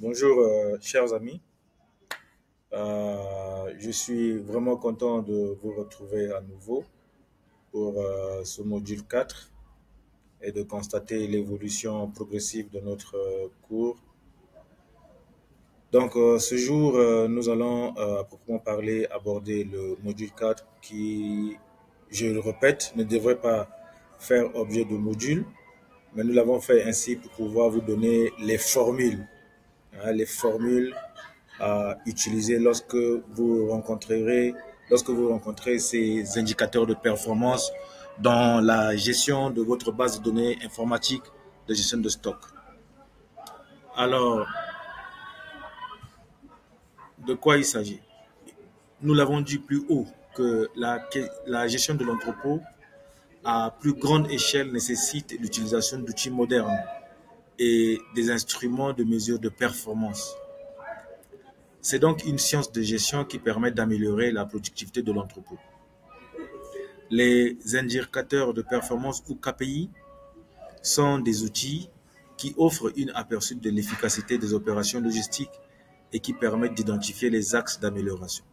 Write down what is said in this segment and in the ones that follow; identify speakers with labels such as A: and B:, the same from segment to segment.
A: Bonjour, chers amis. Je suis vraiment content de vous retrouver à nouveau pour ce module 4 et de constater l'évolution progressive de notre cours. Donc, ce jour, nous allons à proprement parler aborder le module 4 qui, je le répète, ne devrait pas faire objet de module, mais nous l'avons fait ainsi pour pouvoir vous donner les formules, les formules à utiliser lorsque vous rencontrez ces indicateurs de performance dans la gestion de votre base de données informatique de gestion de stock. Alors, de quoi il s'agit? Nous l'avons dit plus haut que la gestion de l'entrepôt à plus grande échelle nécessite l'utilisation d'outils modernes et des instruments de mesure de performance. C'est donc une science de gestion qui permet d'améliorer la productivité de l'entrepôt. Les indicateurs de performance ou KPI sont des outils qui offrent une aperçu de l'efficacité des opérations logistiques et qui permettent d'identifier les axes d'amélioration.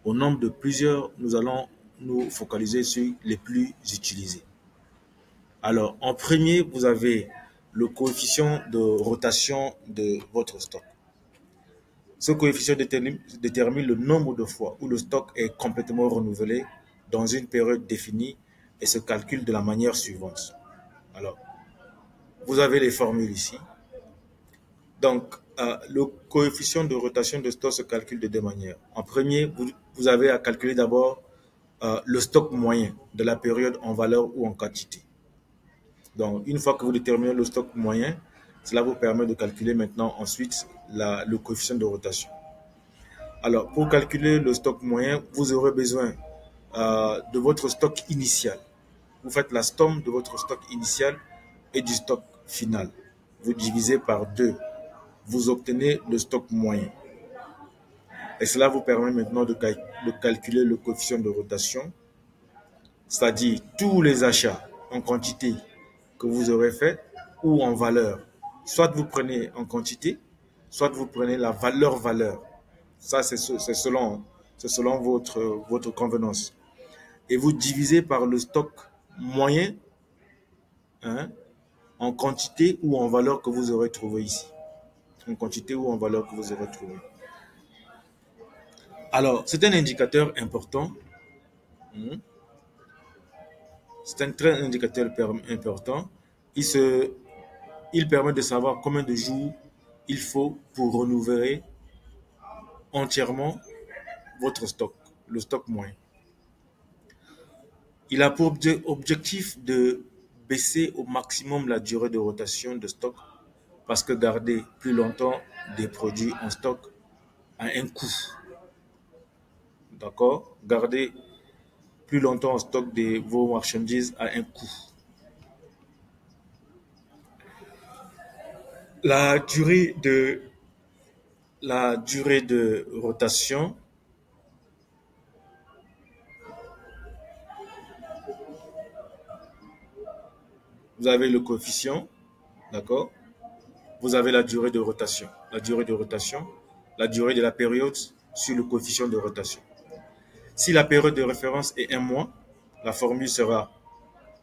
A: Au nombre de plusieurs, nous allons nous focaliser sur les plus utilisés. Alors, en premier, vous avez le coefficient de rotation de votre stock. Ce coefficient détermine le nombre de fois où le stock est complètement renouvelé dans une période définie et se calcule de la manière suivante. Alors, vous avez les formules ici. Donc, le coefficient de rotation de stock se calcule de deux manières. En premier, vous avez à calculer d'abord le stock moyen de la période en valeur ou en quantité. Donc, une fois que vous déterminez le stock moyen, cela vous permet de calculer maintenant ensuite le coefficient de rotation. Alors, pour calculer le stock moyen, vous aurez besoin de votre stock initial. Vous faites la somme de votre stock initial et du stock final. Vous divisez par 2. Vous obtenez le stock moyen. Et cela vous permet maintenant de calculer le coefficient de rotation, c'est-à-dire tous les achats en quantité que vous aurez fait ou en valeur. Soit vous prenez en quantité, soit vous prenez la valeur. Ça, c'est selon votre convenance. Et vous divisez par le stock moyen, hein, en quantité ou en valeur que vous aurez trouvé ici. En quantité ou en valeur que vous aurez trouvé. Alors, c'est un indicateur important. C'est un très indicateur important. Il permet de savoir combien de jours il faut pour renouveler entièrement votre stock, le stock moyen. Il a pour objectif de baisser au maximum la durée de rotation de stock parce que garder plus longtemps des produits en stock a un coût. D'accord? Garder plus longtemps en stock vos marchandises a un coût. La durée de rotation vous avez le coefficient, d'accord? Vous avez la durée de rotation. La durée de la période sur le coefficient de rotation. Si la période de référence est 1 mois, la formule sera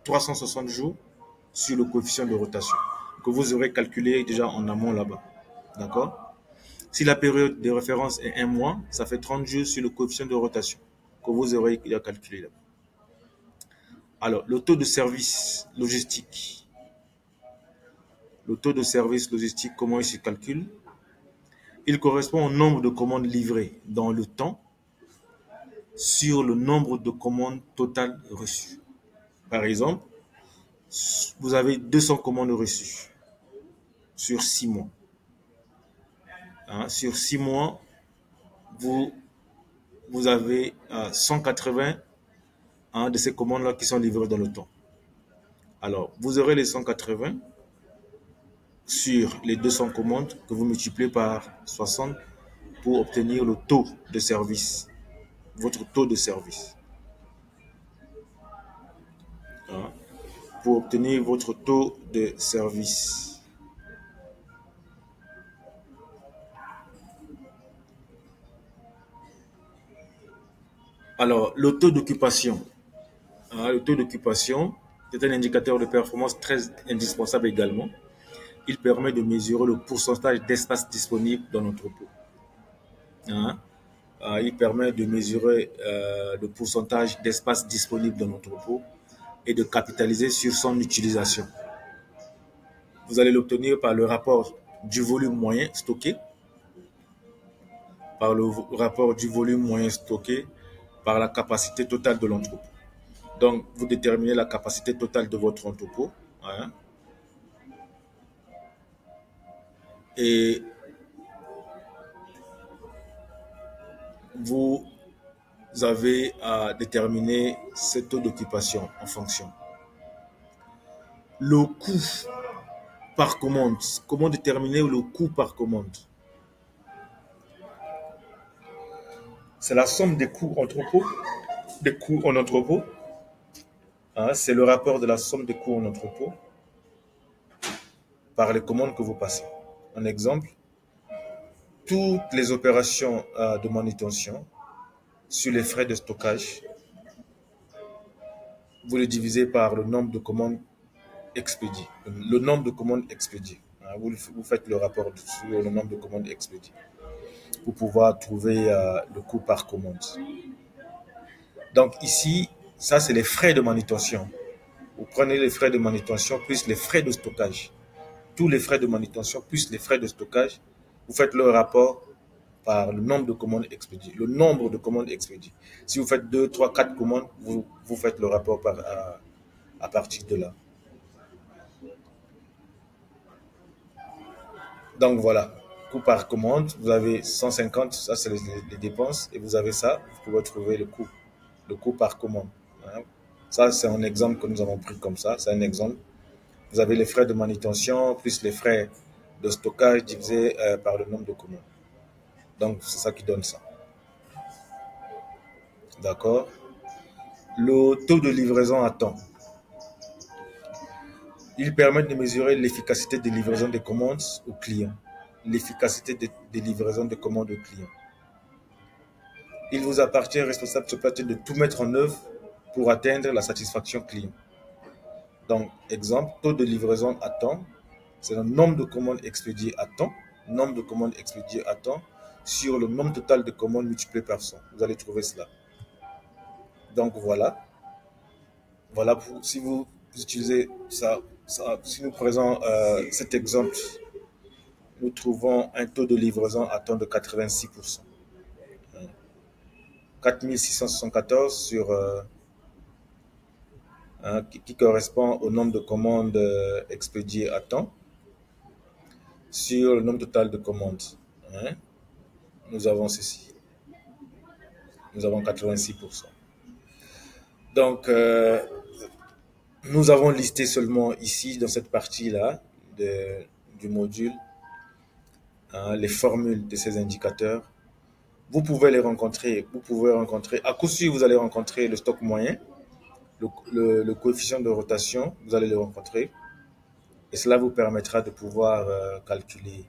A: 360 jours sur le coefficient de rotation que vous aurez calculé déjà en amont là-bas. D'accord? Si la période de référence est 1 mois, ça fait 30 jours sur le coefficient de rotation que vous aurez déjà calculé là-bas. Alors, le taux de service logistique. Le taux de service logistique, comment il se calcule? Il correspond au nombre de commandes livrées dans le temps sur le nombre de commandes totales reçues. Par exemple, vous avez 200 commandes reçues sur 6 mois. Sur 6 mois, vous avez 180 de ces commandes-là qui sont livrées dans le temps. Alors, vous aurez les 180 sur les 200 commandes que vous multipliez par 60 pour obtenir le taux de service, votre taux de service. Pour obtenir votre taux de service. Alors, le taux d'occupation. Le taux d'occupation, c'est un indicateur de performance très indispensable également. Il permet de mesurer le pourcentage d'espace disponible dans l'entrepôt. Hein. Il permet de mesurer le pourcentage d'espace disponible dans l'entrepôt et de capitaliser sur son utilisation. Vous allez l'obtenir par le rapport du volume moyen stocké, par le rapport du volume moyen stocké, par la capacité totale de l'entrepôt. Donc, vous déterminez la capacité totale de votre entrepôt. Hein, et vous avez à déterminer ce taux d'occupation en fonction. Le coût par commande. Comment déterminer le coût par commande? C'est la somme des coûts entrepôt, des coûts en entrepôt. Hein, c'est le rapport de la somme des coûts en entrepôt par les commandes que vous passez. Un exemple, toutes les opérations de manutention sur les frais de stockage, vous les divisez par le nombre de commandes expédiées. Le nombre de commandes expédiées. Hein, vous faites le rapport sur le nombre de commandes expédiées pour pouvoir trouver le coût par commande. Donc ici, ça c'est les frais de manutention. Vous prenez les frais de manutention plus les frais de stockage. Tous les frais de manutention plus les frais de stockage, vous faites le rapport par le nombre de commandes expédiées. Le nombre de commandes expédiées. Si vous faites 2, 3, 4 commandes, vous faites le rapport à partir de là. Donc voilà, coût par commande, vous avez 150, ça c'est les dépenses, et vous avez ça, vous pouvez trouver le coût par commande. Hein. Ça c'est un exemple que nous avons pris comme ça, c'est un exemple. Vous avez les frais de manutention plus les frais de stockage divisé par le nombre de commandes. Donc c'est ça qui donne ça. D'accord. Le taux de livraison à temps. Il permet de mesurer l'efficacité de livraison des commandes aux clients. L'efficacité de livraison des commandes aux clients. Il vous appartient, responsable de ce plateau, de tout mettre en œuvre pour atteindre la satisfaction client. Donc, exemple, taux de livraison à temps, c'est le nombre de commandes expédiées à temps, nombre de commandes expédiées à temps sur le nombre total de commandes multiplié par 100. Vous allez trouver cela. Donc voilà. Voilà pour, si vous utilisez ça, si nous prenons cet exemple, nous trouvons un taux de livraison à temps de 86%. 4674 sur qui correspond au nombre de commandes expédiées à temps sur le nombre total de commandes. Hein. Nous avons ceci. Nous avons 86%. Donc, nous avons listé seulement ici, dans cette partie-là du module, les formules de ces indicateurs. Vous pouvez les rencontrer. Vous pouvez rencontrer. À coup sûr, vous allez rencontrer le stock moyen, le coefficient de rotation, vous allez le rencontrer. Et cela vous permettra de pouvoir calculer.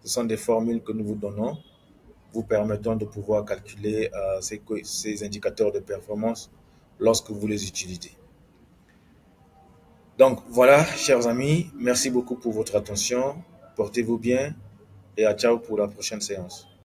A: Ce sont des formules que nous vous donnons, vous permettant de pouvoir calculer ces indicateurs de performance lorsque vous les utilisez. Donc voilà, chers amis, merci beaucoup pour votre attention. Portez-vous bien et à ciao pour la prochaine séance.